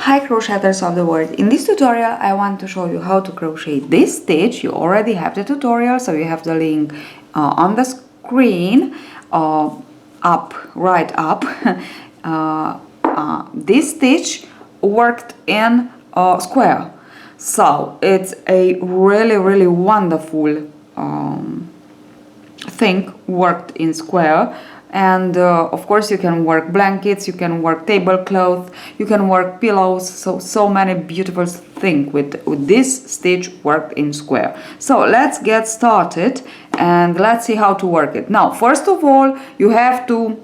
Hi crocheters of the world, in this tutorial I want to show you how to crochet this stitch. You already have the tutorial, so you have the link on the screen, right up. This stitch worked in square, so it's a really wonderful thing worked in square. And of course you can work blankets, you can work tablecloth, you can work pillows, so many beautiful things with this stitch worked in square. So let's get started and let's see how to work it. Now first of all you have to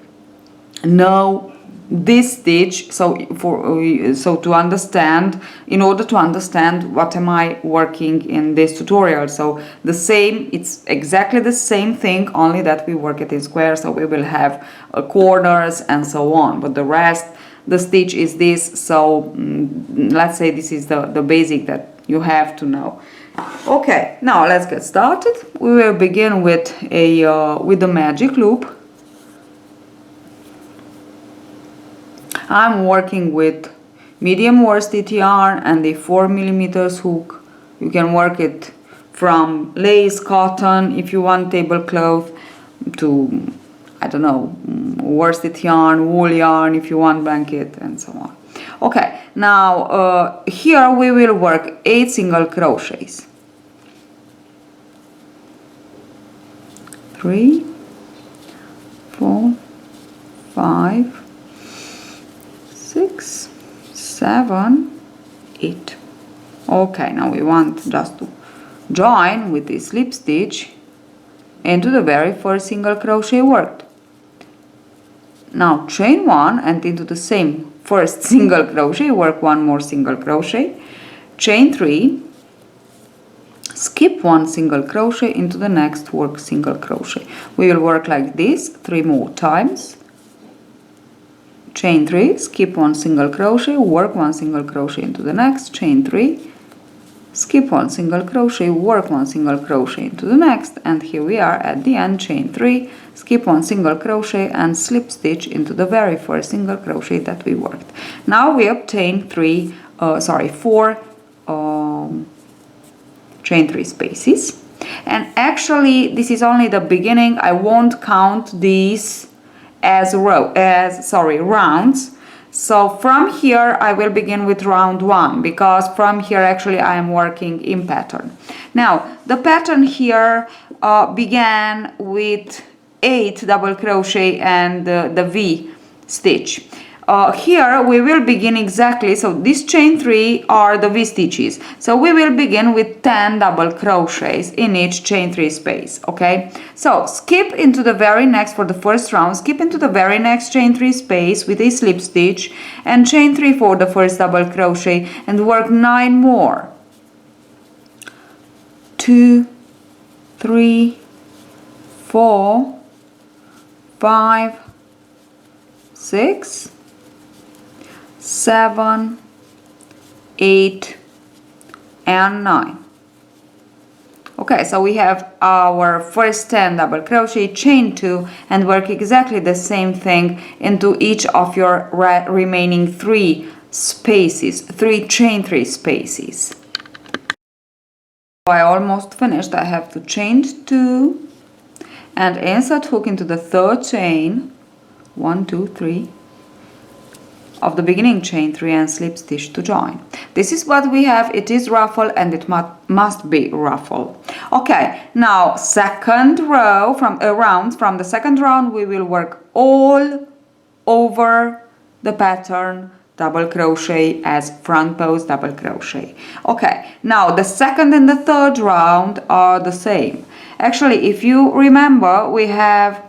know this stitch, so to understand, in order to understand what am I working in this tutorial. So it's exactly the same thing, only that we work it in square, so we will have corners and so on, but the rest, the stitch is this. So let's say this is the basic that you have to know. Okay, now let's get started. We will begin with the magic loop. I'm working with medium worsted yarn and a 4mm hook. You can work it from lace, cotton, if you want tablecloth, to, I don't know, worsted yarn, wool yarn, if you want blanket, and so on. Okay, now here we will work 8 single crochets. 3, 4, 5, 6, 7, 8. Okay, now we want just to join with this slip stitch into the very first single crochet worked. Now chain 1 and into the same first single crochet work 1 more single crochet, chain 3, skip 1 single crochet into the next work single crochet. We will work like this 3 more times. Chain 3, skip 1 single crochet, work 1 single crochet into the next, chain 3, skip 1 single crochet, work 1 single crochet into the next, and here we are at the end, chain 3, skip 1 single crochet and slip stitch into the very first single crochet that we worked. Now we obtain 4 chain 3 spaces, and actually this is only the beginning. I won't count these as rounds. So from here I will begin with round 1, because from here actually I am working in pattern. Now the pattern here began with 8 double crochet and the V stitch. Here we will begin exactly, so this chain 3 are the V stitches, so we will begin with 10 double crochets in each chain 3 space. Okay, so skip into the very next, for the first round, skip into the very next chain 3 space with a slip stitch and chain 3 for the first double crochet and work 9 more. 2, 3, 4, 5, 6, 7, 8 and 9. Okay, so we have our first 10 double crochet, chain 2 and work exactly the same thing into each of your remaining 3 spaces, 3 chain 3 spaces. I almost finished. I have to chain 2 and insert hook into the third chain, 1, 2, 3 of the beginning chain 3 and slip stitch to join. This is what we have. It is ruffle and it must be ruffle. Okay, now second row, from the second round we will work all over the pattern double crochet as front post double crochet. Okay, now the second and the third round are the same. Actually, if you remember, we have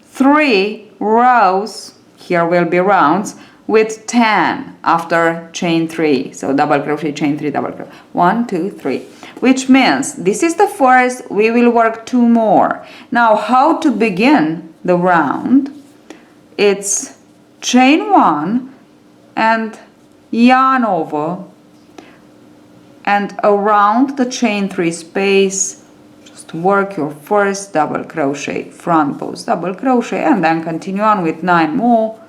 3 rows, here will be rounds, with 10 after chain 3, so double crochet, chain 3, double crochet, 1, 2, 3, which means this is the first, we will work 2 more. Now how to begin the round? It's chain 1 and yarn over and around the chain 3 space, just work your first double crochet, front post double crochet, and then continue on with 9 more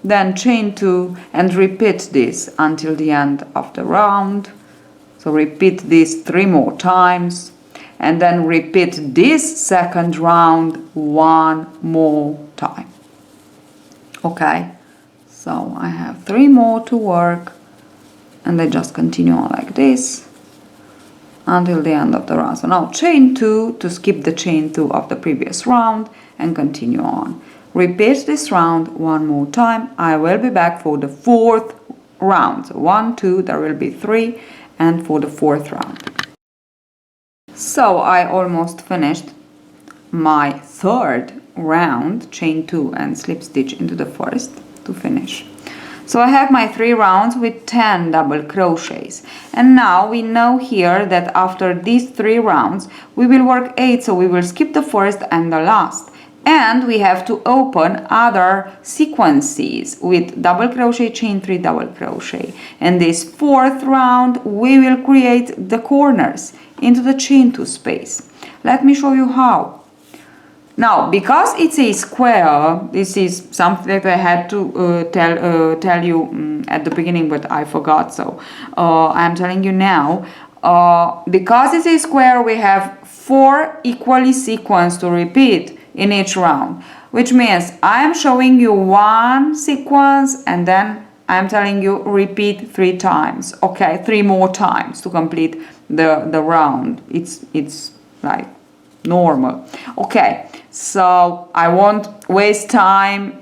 then chain 2 and repeat this until the end of the round. So repeat this 3 more times, and then repeat this second round 1 more time. Okay, so I have 3 more to work, and I just continue on like this until the end of the round. So now chain 2 to skip the chain 2 of the previous round and continue on. Repeat this round 1 more time. I will be back for the 4th round. So 1, 2, there will be 3, and for the 4th round. So I almost finished my 3rd round, chain 2 and slip stitch into the 1st to finish. So I have my 3 rounds with 10 double crochets, and now we know here that after these 3 rounds we will work 8, so we will skip the 1st and the last, and we have to open other sequences with double crochet, chain 3, double crochet. And this 4th round we will create the corners into the chain 2 space. Let me show you how. Now, because it's a square, this is something that I had to tell you at the beginning, but I forgot, so I'm telling you now. Because it's a square, we have 4 equally sequenced to repeat in each round, which means I am showing you 1 sequence and then I'm telling you repeat 3 times. Okay, 3 more times to complete the round. It's like normal. Okay, so I won't waste time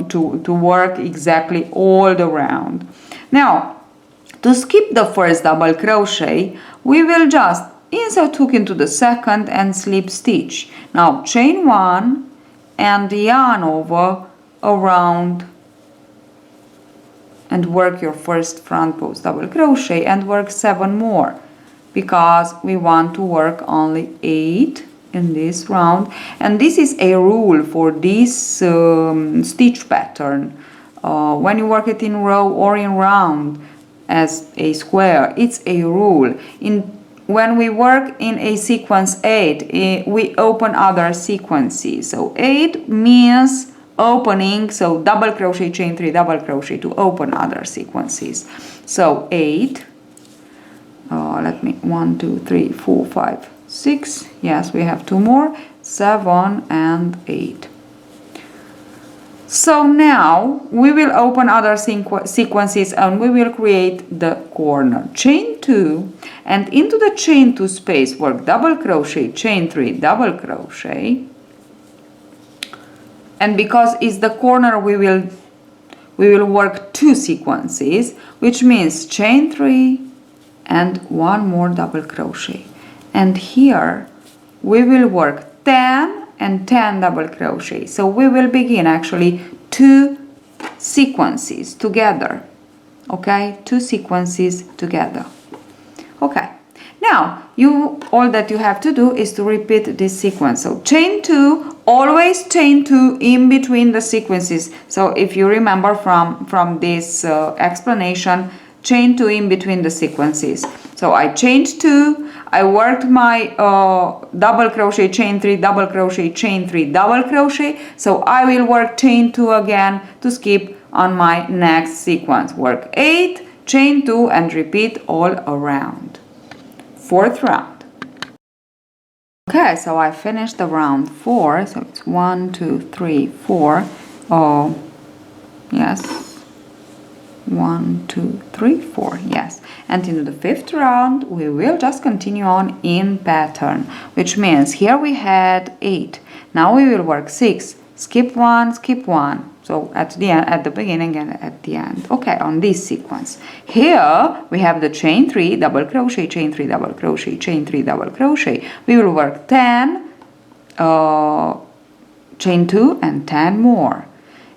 to work exactly all the round. Now, to skip the 1st double crochet, we will just insert hook into the 2nd and slip stitch. Now chain 1 and yarn over around and work your 1st front post double crochet and work 7 more, because we want to work only 8 in this round, and this is a rule for this stitch pattern. When you work it in row or in round as a square, it's a rule. When we work in a sequence 8, we open other sequences. So 8 means opening, so double crochet, chain 3, double crochet to open other sequences. So 8, let me 1, 2, 3, 4, 5, 6, yes, we have 2 more, 7 and 8. So now we will open other sequences and we will create the corner. Chain 2 and into the chain 2 space work double crochet, chain 3, double crochet, and because it's the corner we will work 2 sequences, which means chain 3 and 1 more double crochet, and here we will work 10 and 10 double crochet. So we will begin actually 2 sequences together. Okay, 2 sequences together. Okay, now all that you have to do is to repeat this sequence. So chain 2, always chain 2 in between the sequences. So if you remember from this explanation, chain 2 in between the sequences. So I chained 2, I worked my double crochet, chain 3, double crochet, chain 3, double crochet. So I will work chain 2 again to skip on my next sequence. Work 8, chain 2 and repeat all around. 4th round. Okay, so I finished the round 4. So it's 1, 2, 3, 4. Oh, yes. 1, 2, 3, 4, yes. And into the 5th round we will just continue on in pattern, which means here we had 8. Now we will work 6, skip 1, skip 1. So at the end, at the beginning and at the end. Okay, on this sequence. Here we have the chain 3, double crochet, chain 3, double crochet, chain 3, double crochet. We will work 10, chain 2 and 10 more.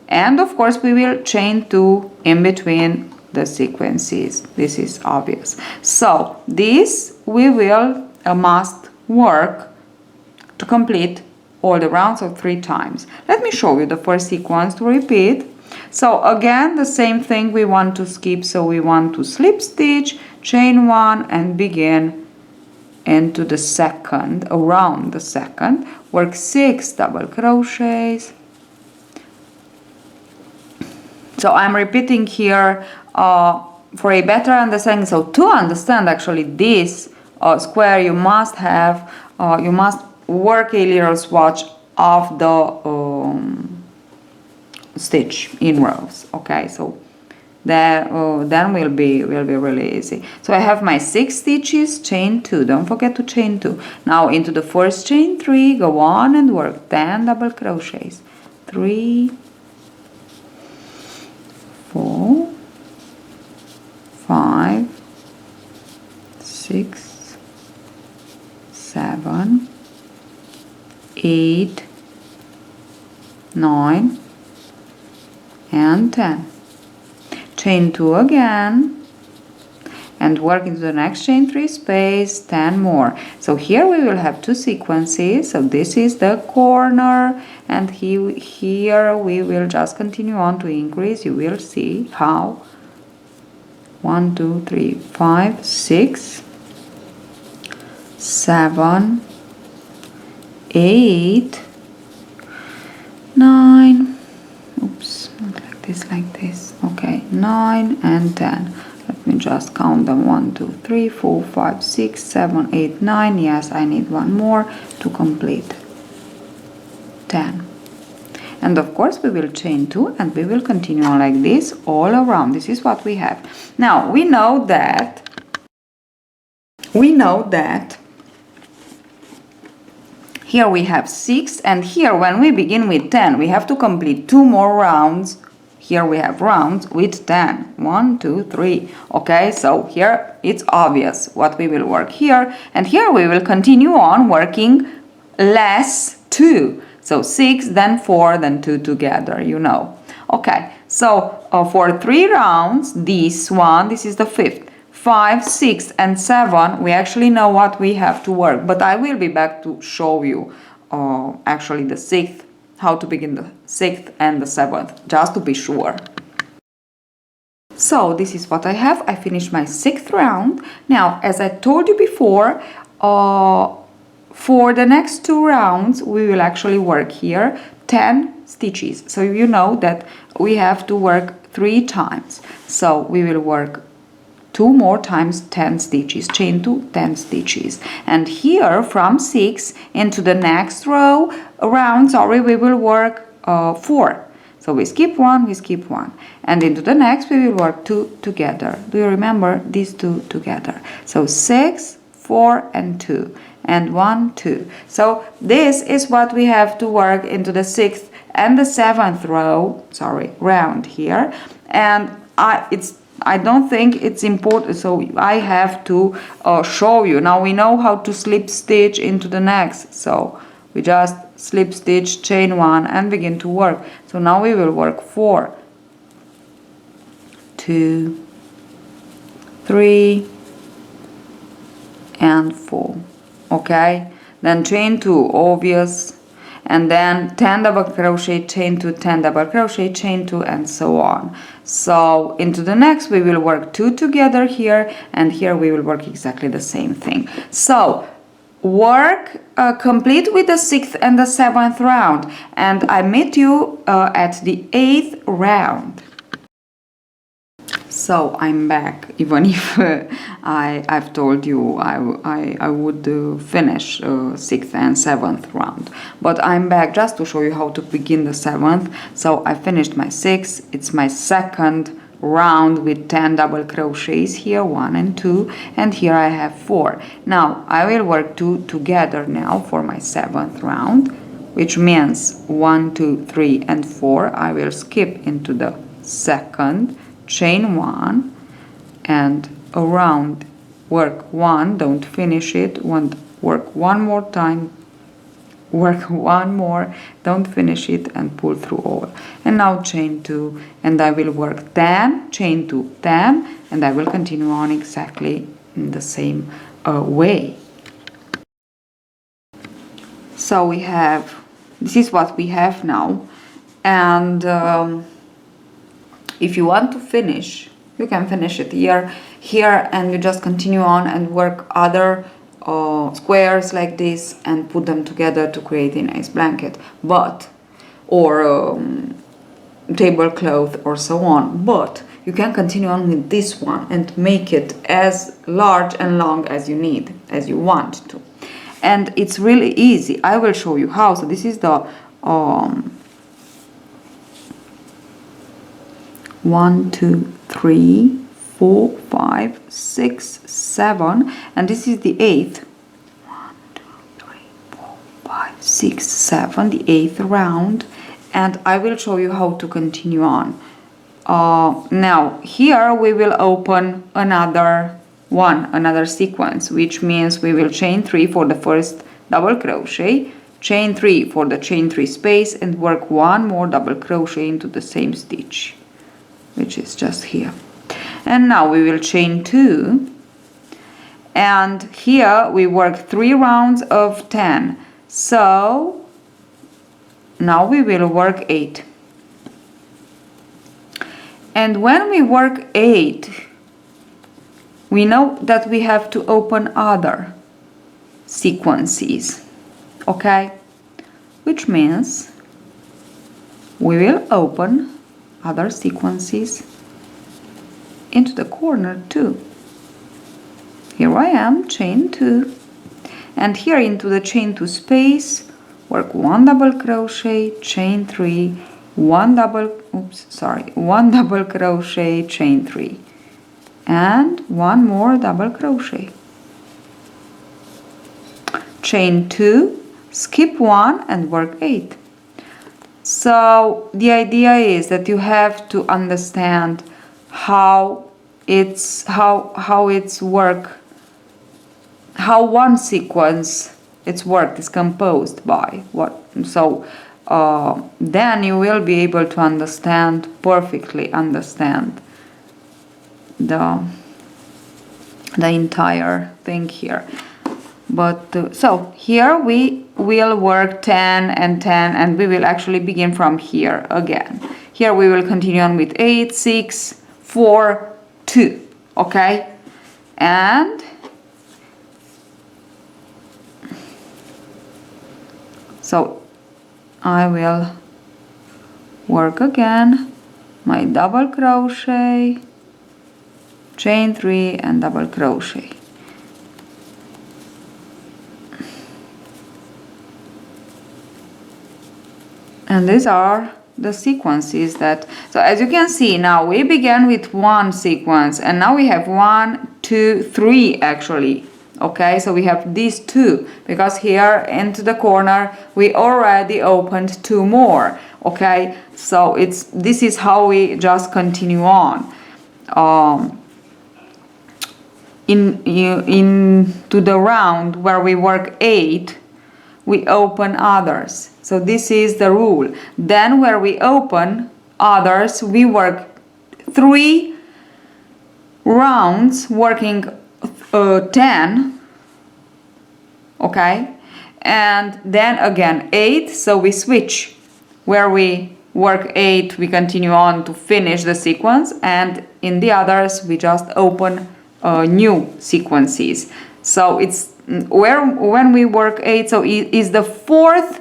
And of course we will chain 2 in between the sequences. This is obvious. So this we will must work to complete all the rounds of 3 times. Let me show you the first sequence to repeat. So again the same thing, we want to skip, so we want to slip stitch, chain 1 and begin into the 2nd, around the 2nd, work 6 double crochets, So I'm repeating here for a better understanding. So to understand actually this square, you must have, you must work a little swatch of the stitch in rows. Okay, so that then will be really easy. So I have my 6 stitches, chain 2. Don't forget to chain 2. Now into the first chain 3, go on and work 10 double crochets. 3, 4, 5, 6, 7, 8, 9 and 10. Chain 2 again and work into the next chain 3 space, 10 more. So here we will have 2 sequences. So this is the corner, and here we will just continue on to increase. You will see how. 1, 2, 3, 5, 6, 7, 8, 9, oops, not like this, okay, 9 and 10. Let me just count them. 1, 2, 3, 4, 5, 6, 7, 8, 9. Yes, I need one more to complete 10. And of course we will chain 2 and we will continue on like this all around. This is what we have. Now we know that here we have 6, and here when we begin with 10 we have to complete 2 more rounds. Here we have rounds with 10. 1, 2, 3. Okay, so here it's obvious what we will work here, and here we will continue on working less 2. So 6, then 4, then 2 together, you know. Okay, so for 3 rounds, this is the 5th. 5, 6 and 7, we actually know what we have to work, but I will be back to show you actually the 6th, how to begin the 6th and the 7th, just to be sure. So this is what I have. I finished my 6th round. Now, as I told you before, for the next 2 rounds, we will actually work here 10 stitches. So you know that we have to work 3 times. So we will work 2 more times 10 stitches, chain 2, 10 stitches. And here from 6 into the next round, we will work 4. So we skip 1, we skip 1. And into the next we will work 2 together. Do you remember these 2 together? So 6, 4 and 2. And 1, 2. So this is what we have to work into the 6th and the 7th round here. And I don't think it's important, so I have to show you. Now we know how to slip stitch into the next. So we just slip stitch, chain 1 and begin to work. So now we will work 4, 2, 3 and 4. Okay, then chain 2, obvious, and then 10 double crochet, chain 2, 10 double crochet, chain 2 and so on. So into the next we will work 2 together here, and here we will work exactly the same thing. So work complete with the 6th and the 7th round, and I meet you at the 8th round. So I'm back, even if I've told you I would finish 6th and 7th round. But I'm back just to show you how to begin the 7th. So I finished my 6th, it's my 2nd round with 10 double crochets here, 1 and 2, and here I have 4. Now I will work 2 together now for my 7th round, which means 1, 2, 3 and 4. I will skip into the 2nd, chain 1 and around work 1, don't finish it, work 1 more time, work 1 more, don't finish it and pull through all. And now chain 2, and I will work 10, chain 2, 10, and I will continue on exactly in the same way. So we have, this is what we have now, and if you want to finish, you can finish it here, and you just continue on and work other squares like this and put them together to create a nice blanket. But, or tablecloth or so on, but you can continue on with this one and make it as large and long as you need, as you want to. And it's really easy. I will show you how. So this is the 1, 2, 3, 4, 5, 6, 7, and this is the 8th. 1, 2, 3, 4, 5, 6, 7, the 8th round, and I will show you how to continue on. Now here we will open another sequence, which means we will chain 3 for the first double crochet, chain 3 for the chain 3 space, and work one more double crochet into the same stitch, which is just here. And now we will chain 2, and here we work 3 rounds of 10. So now we will work 8. And when we work 8, we know that we have to open other sequences, okay? Which means we will open other sequences into the corner too. Here I am, chain 2, and here into the chain 2 space, work 1 double crochet, chain 3, 1 double crochet, chain 3, and 1 more double crochet, chain 2, skip 1 and work 8. So the idea is that you have to understand how one sequence is composed by what. So then you will be able to perfectly understand the entire thing here. But so here we will work 10 and 10, and we will actually begin from here again. Here we will continue on with 8, 6, 4, 2, okay? And so I will work again my double crochet, chain 3 and double crochet. And these are the sequences that, so as you can see, now we began with one sequence, and now we have 1, 2, 3 actually. Okay, so we have these 2 because here into the corner we already opened 2 more. Okay, so this is how we just continue on. Into the round where we work 8, we open others. So this is the rule. Then where we open others, we work 3 rounds working 10, okay, and then again 8. So we switch. Where we work 8, we continue on to finish the sequence, and in the others we just open new sequences. So it's when we work 8, so it is the 4th,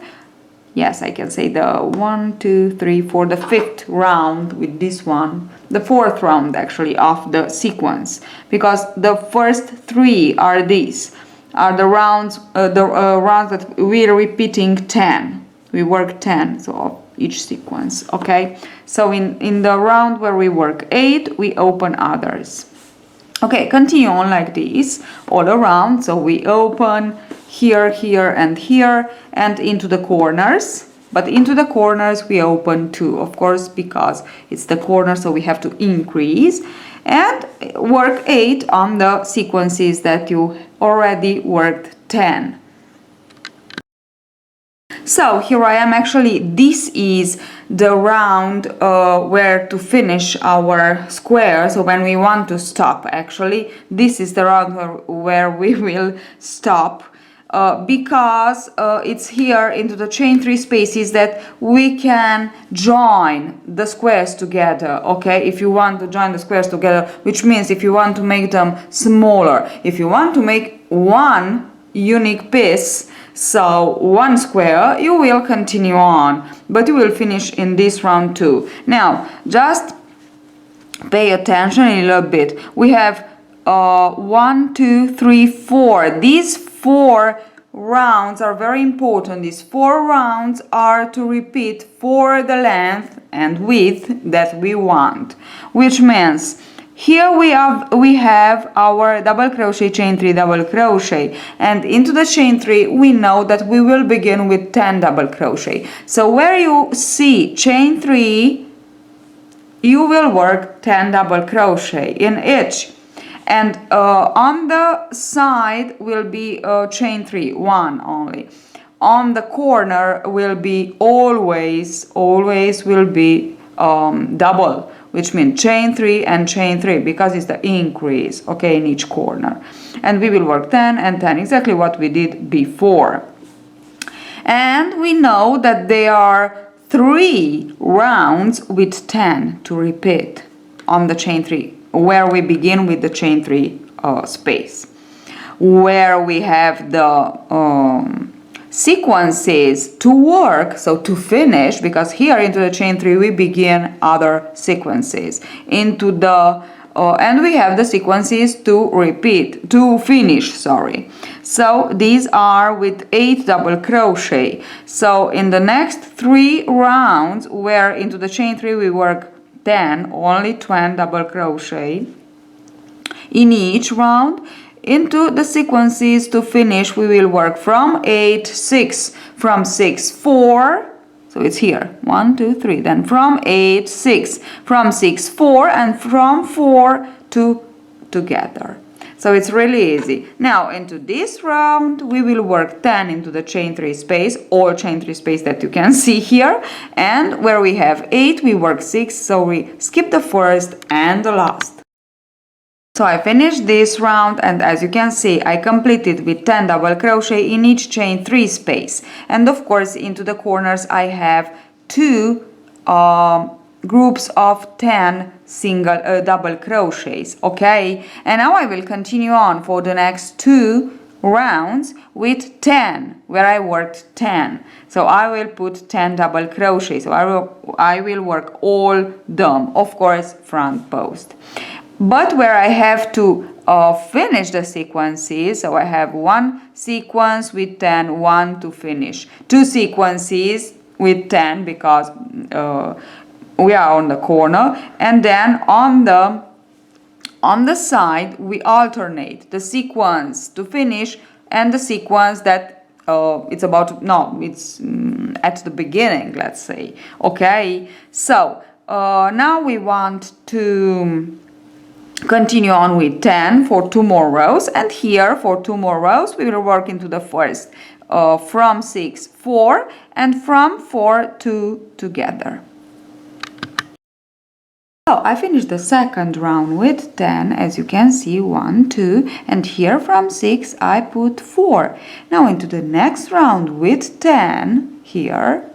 yes, I can say the 1, 2, 3, 4, the 5th round with this one, the 4th round actually of the sequence, because the first 3 are these, are the rounds that we're repeating 10. We work 10, so of each sequence, okay? So in the round where we work 8, we open others. Okay, continue on like this all around. So we open here, here, and here, and into the corners. But into the corners we open 2, of course, because it's the corner, so we have to increase. And work 8 on the sequences that you already worked 10. So here I am, actually this is the round where to finish our square. So when we want to stop, actually this is the round where we will stop, because it's here into the chain 3 spaces that we can join the squares together. Okay, if you want to join the squares together, which means if you want to make them smaller, if you want to make one unique piece, so one square, you will continue on, but you will finish in this round too. Now just pay attention a little bit. We have 1, 2, 3, 4. These 4 rounds are very important. These 4 rounds are to repeat for the length and width that we want, which means here we have our double crochet, chain 3, double crochet, and into the chain 3 we know that we will begin with 10 double crochet. So where you see chain 3, you will work 10 double crochet in each, and on the side will be chain 3, 1 only. On the corner will be always will be double, which means chain 3 and chain 3, because it's the increase, okay, in each corner. And we will work 10 and 10, exactly what we did before. And we know that there are 3 rounds with 10 to repeat on the chain 3, where we begin with the chain 3 space, where we have the sequences to work, so to finish, because here into the chain 3 we begin other sequences into the and we have the sequences to repeat, to finish, sorry. So these are with 8 double crochet. So in the next 3 rounds, where into the chain 3 we work 10, only 20 double crochet in each round. Into the sequences to finish, we will work from 8, 6, from 6, 4, so it's here, 1, 2, 3, then from 8, 6, from 6, 4, and from 4 to together. So it's really easy. Now into this round, we will work 10 into the chain 3 space, all chain 3 space that you can see here, and where we have 8, we work 6, so we skip the first and the last. So I finished this round, and as you can see, I completed with 10 double crochet in each chain 3 space. And of course, into the corners I have 2 groups of 10 single double crochets, okay? And now I will continue on for the next 2 rounds with 10, where I worked 10. So I will put 10 double crochet. So I will work all them, of course, front post. But where I have to finish the sequences, so I have 1 sequence with 10, 1 to finish, 2 sequences with 10 because we are on the corner, and then on the side we alternate the sequence to finish and the sequence that it's about, no, it's at the beginning, let's say, okay? So now we want to continue on with 10 for 2 more rows, and here for 2 more rows we will work into the first from 6, 4, and from 4 2 together. So I finished the second round with 10, as you can see, 1, 2, and here from 6 I put 4. Now into the next round with 10 here,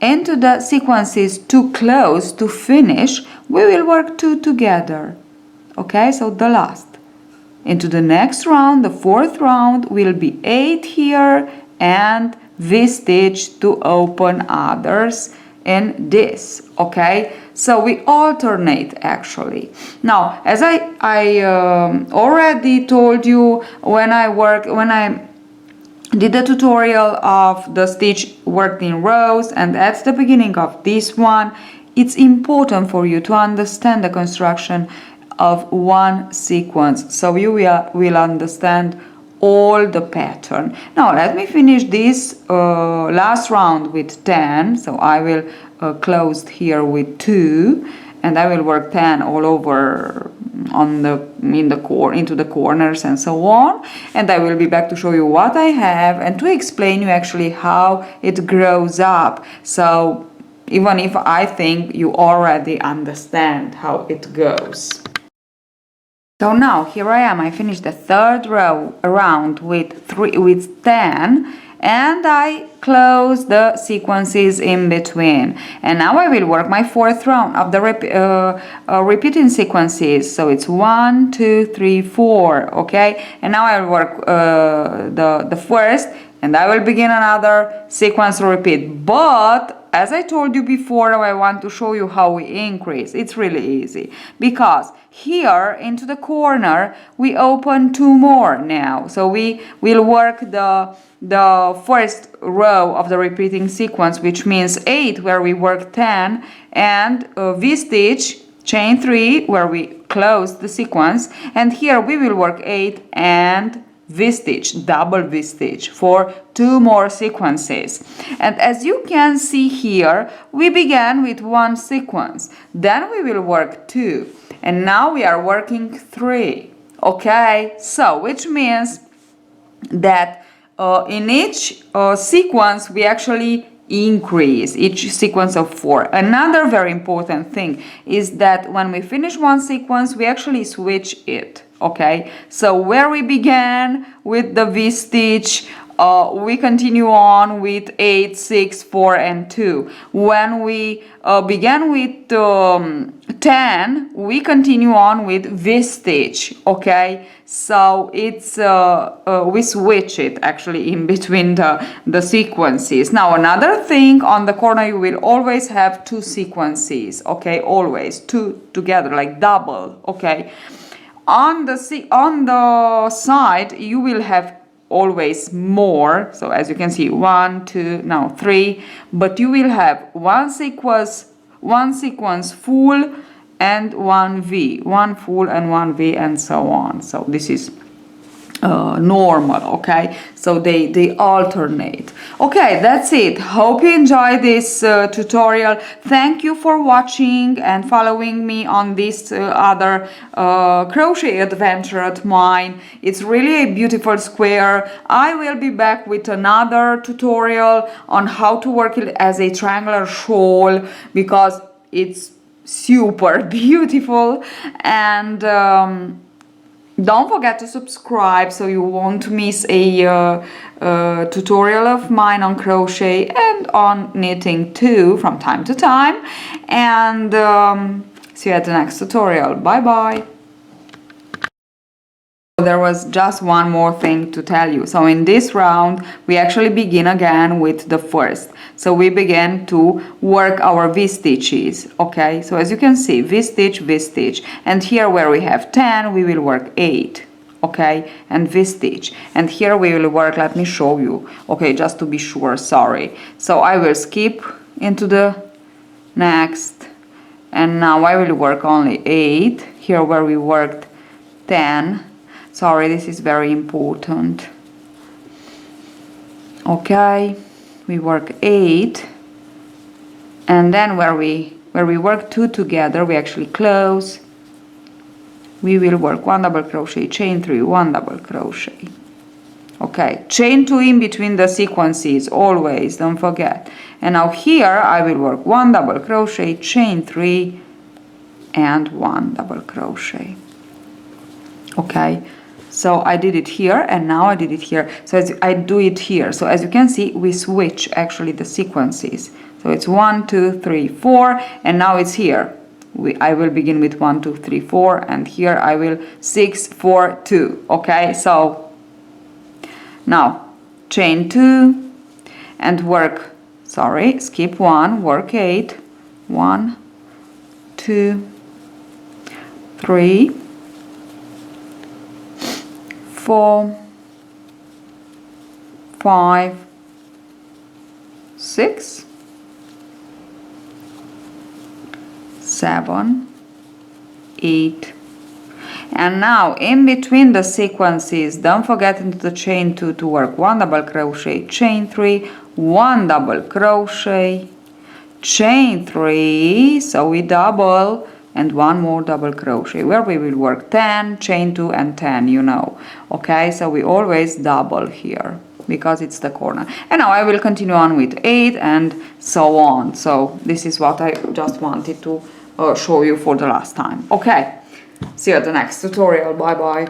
into the sequences too close to finish, we will work 2 together, okay? So the last. Into the next round, the 4th round, will be 8 here and V-stitch to open others in this, okay? So we alternate actually. Now, as I already told you when I did the tutorial of the stitch worked in rows, and at the beginning of this one, it's important for you to understand the construction of one sequence, so you will understand all the pattern. Now let me finish this last round with 10, so I will close here with 2, and I will work 10 all over into the corners and so on, and I will be back to show you what I have and to explain you actually how it grows up. So even if I think you already understand how it goes. So now here I am. I finished the third round with 10, and I close the sequences in between. And now I will work my fourth round of the repeating sequences. So it's 1, 2, 3, 4, okay? And now I will work the first, and I will begin another sequence repeat. But as I told you before, I want to show you how we increase. It's really easy, because here into the corner we open 2 more now. So we will work the first row of the repeating sequence, which means 8, where we work 10, and V-stitch, chain 3, where we close the sequence, and here we will work 8 and V-stitch, double V-stitch for 2 more sequences. And as you can see here, we began with 1 sequence, then we will work 2, and now we are working 3, okay? So which means that in each sequence we actually increase each sequence of 4. Another very important thing is that when we finish one sequence, we actually switch it. Okay, so where we began with the V-stitch, we continue on with 8, 6, 4, and 2. When we began with 10, we continue on with V-stitch, okay? So it's, we switch it actually in between the sequences. Now another thing, on the corner you will always have 2 sequences, okay? Always, 2 together, like double, okay? On the side you will have always more, so as you can see 1, 2, now 3, but you will have one sequence full and one full and one V, and so on. So this is normal, okay? So they alternate. Okay, that's it. Hope you enjoyed this tutorial. Thank you for watching and following me on this other crochet adventure at mine. It's really a beautiful square. I will be back with another tutorial on how to work it as a triangular shawl, because it's super beautiful. And don't forget to subscribe so you won't miss a tutorial of mine on crochet and on knitting too from time to time. And see you at the next tutorial. Bye bye. There was just one more thing to tell you. So in this round we actually begin again with the first. So we begin to work our V-stitches, okay? So as you can see, V-stitch, V-stitch, and here where we have 10 we will work 8, okay, and V-stitch, and here we will work, let me show you, okay, just to be sure, sorry. So I will skip into the next, and now I will work only 8 here where we worked 10. Sorry, this is very important. Okay, we work 8, and then where we work 2 together, we actually close. We will work 1 double crochet, chain 3, 1 double crochet. Okay, chain 2 in between the sequences, always, don't forget. And now here I will work 1 double crochet, chain 3, and 1 double crochet. Okay. So I did it here, and now I did it here. So I do it here. So as you can see, we switch actually the sequences. So it's 1, 2, 3, 4, and now it's here. I will begin with 1, 2, 3, 4, and here I will 6, 4, 2. Okay, so now chain 2 and work, sorry, skip 1, work 8, 1, 2, 3, 4, 5, 6, 7, 8, and now in between the sequences, don't forget into the chain 2 to work 1 double crochet, chain 3, 1 double crochet, chain 3, so we double, and 1 more double crochet, where we will work 10, chain 2, and 10, you know. Okay, so we always double here because it's the corner. And now I will continue on with 8 and so on. So this is what I just wanted to show you for the last time. Okay, see you at the next tutorial. Bye bye.